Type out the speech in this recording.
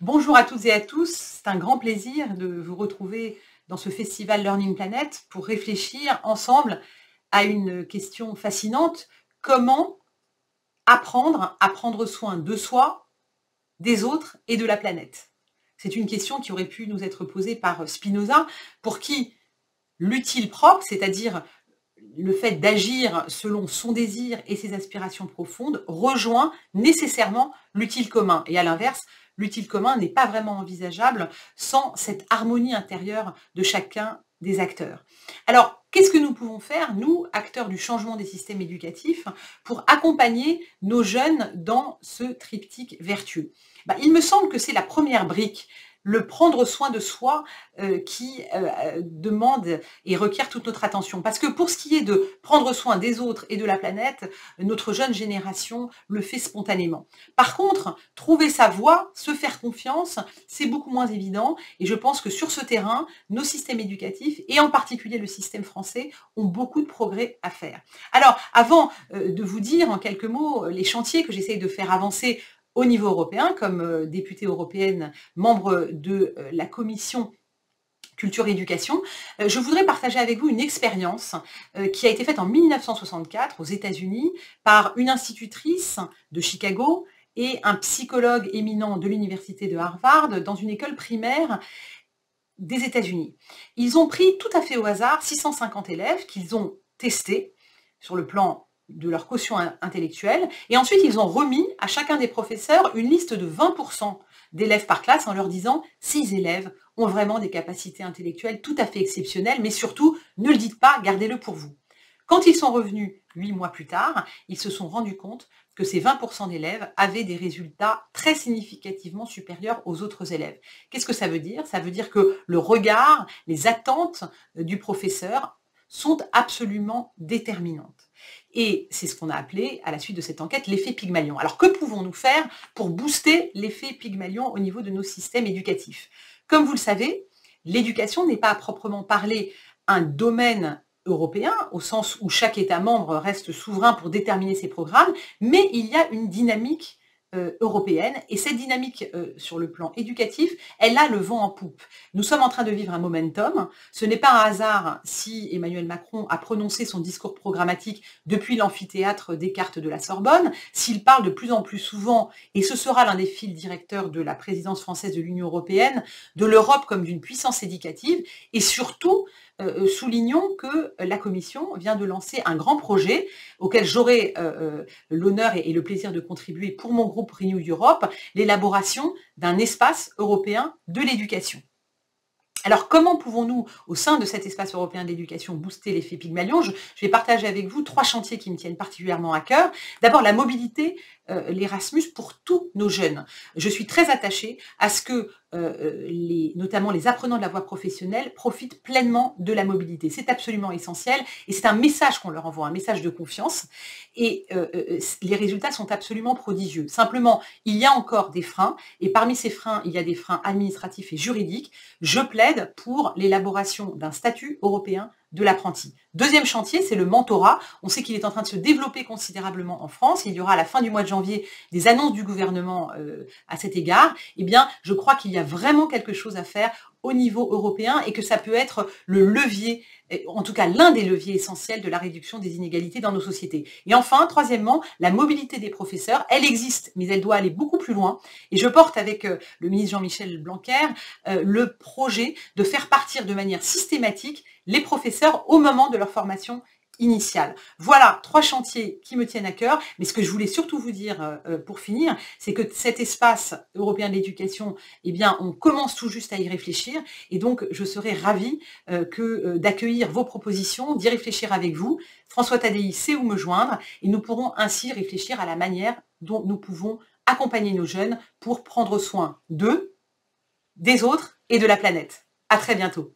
Bonjour à toutes et à tous, c'est un grand plaisir de vous retrouver dans ce festival Learning Planet pour réfléchir ensemble à une question fascinante: comment apprendre à prendre soin de soi, des autres et de la planète? C'est une question qui aurait pu nous être posée par Spinoza, pour qui l'utile propre, c'est-à-dire le fait d'agir selon son désir et ses aspirations profondes, rejoint nécessairement l'utile commun. Et à l'inverse, l'utile commun n'est pas vraiment envisageable sans cette harmonie intérieure de chacun des acteurs. Alors, qu'est-ce que nous pouvons faire, nous, acteurs du changement des systèmes éducatifs, pour accompagner nos jeunes dans ce triptyque vertueux? Il me semble que c'est la première brique, le prendre soin de soi, qui demande et requiert toute notre attention. Parce que pour ce qui est de prendre soin des autres et de la planète, notre jeune génération le fait spontanément. Par contre, trouver sa voie, se faire confiance, c'est beaucoup moins évident. Et je pense que sur ce terrain, nos systèmes éducatifs, et en particulier le système français, ont beaucoup de progrès à faire. Alors, avant de vous dire en quelques mots les chantiers que j'essaye de faire avancer au niveau européen, comme députée européenne, membre de la commission Culture et Éducation, je voudrais partager avec vous une expérience qui a été faite en 1964 aux États-Unis par une institutrice de Chicago et un psychologue éminent de l'université de Harvard dans une école primaire des États-Unis. Ils ont pris tout à fait au hasard 650 élèves qu'ils ont testés sur le plan de leur quotient intellectuel, et ensuite ils ont remis à chacun des professeurs une liste de 20% d'élèves par classe en leur disant: ces élèves ont vraiment des capacités intellectuelles tout à fait exceptionnelles, mais surtout, ne le dites pas, gardez-le pour vous. Quand ils sont revenus 8 mois plus tard, ils se sont rendus compte que ces 20% d'élèves avaient des résultats très significativement supérieurs aux autres élèves. Qu'est-ce que ça veut dire? Ça veut dire que le regard, les attentes du professeur sont absolument déterminantes. Et c'est ce qu'on a appelé, à la suite de cette enquête, l'effet Pygmalion. Alors, que pouvons-nous faire pour booster l'effet Pygmalion au niveau de nos systèmes éducatifs? Comme vous le savez, l'éducation n'est pas à proprement parler un domaine européen, au sens où chaque État membre reste souverain pour déterminer ses programmes, mais il y a une dynamique européenne, et cette dynamique sur le plan éducatif, elle a le vent en poupe. Nous sommes en train de vivre un momentum. Ce n'est pas un hasard si Emmanuel Macron a prononcé son discours programmatique depuis l'amphithéâtre Descartes de la Sorbonne, s'il parle de plus en plus souvent, et ce sera l'un des fils directeurs de la présidence française de l'Union européenne, de l'Europe comme d'une puissance éducative, et surtout, soulignons que la Commission vient de lancer un grand projet auquel j'aurai l'honneur et le plaisir de contribuer pour mon groupe Renew Europe, l'élaboration d'un espace européen de l'éducation. Alors, comment pouvons-nous, au sein de cet espace européen de l'éducation, booster l'effet Pygmalion? Je vais partager avec vous 3 chantiers qui me tiennent particulièrement à cœur. D'abord, la mobilité, l'Erasmus pour tous nos jeunes. Je suis très attachée à ce que notamment les apprenants de la voie professionnelle profitent pleinement de la mobilité. C'est absolument essentiel, et c'est un message qu'on leur envoie, un message de confiance, et les résultats sont absolument prodigieux. Simplement, il y a encore des freins, et parmi ces freins, il y a des freins administratifs et juridiques. Je plaide pour l'élaboration d'un statut européen de l'apprenti. Deuxième chantier, c'est le mentorat. On sait qu'il est en train de se développer considérablement en France. Il y aura à la fin du mois de janvier des annonces du gouvernement à cet égard. Eh bien, je crois qu'il y a vraiment quelque chose à faire au niveau européen, et que ça peut être le levier, en tout cas l'un des leviers essentiels de la réduction des inégalités dans nos sociétés. Et enfin, troisièmement, la mobilité des professeurs. Elle existe, mais elle doit aller beaucoup plus loin. Et je porte avec le ministre Jean-Michel Blanquer le projet de faire partir de manière systématique les professeurs au moment de leur formation initiale. Voilà 3 chantiers qui me tiennent à cœur, mais ce que je voulais surtout vous dire pour finir, c'est que cet espace européen de l'éducation, eh bien, on commence tout juste à y réfléchir, et donc je serais ravie d'accueillir vos propositions, d'y réfléchir avec vous. François Tadei sait où me joindre, et nous pourrons ainsi réfléchir à la manière dont nous pouvons accompagner nos jeunes pour prendre soin d'eux, des autres et de la planète. À très bientôt.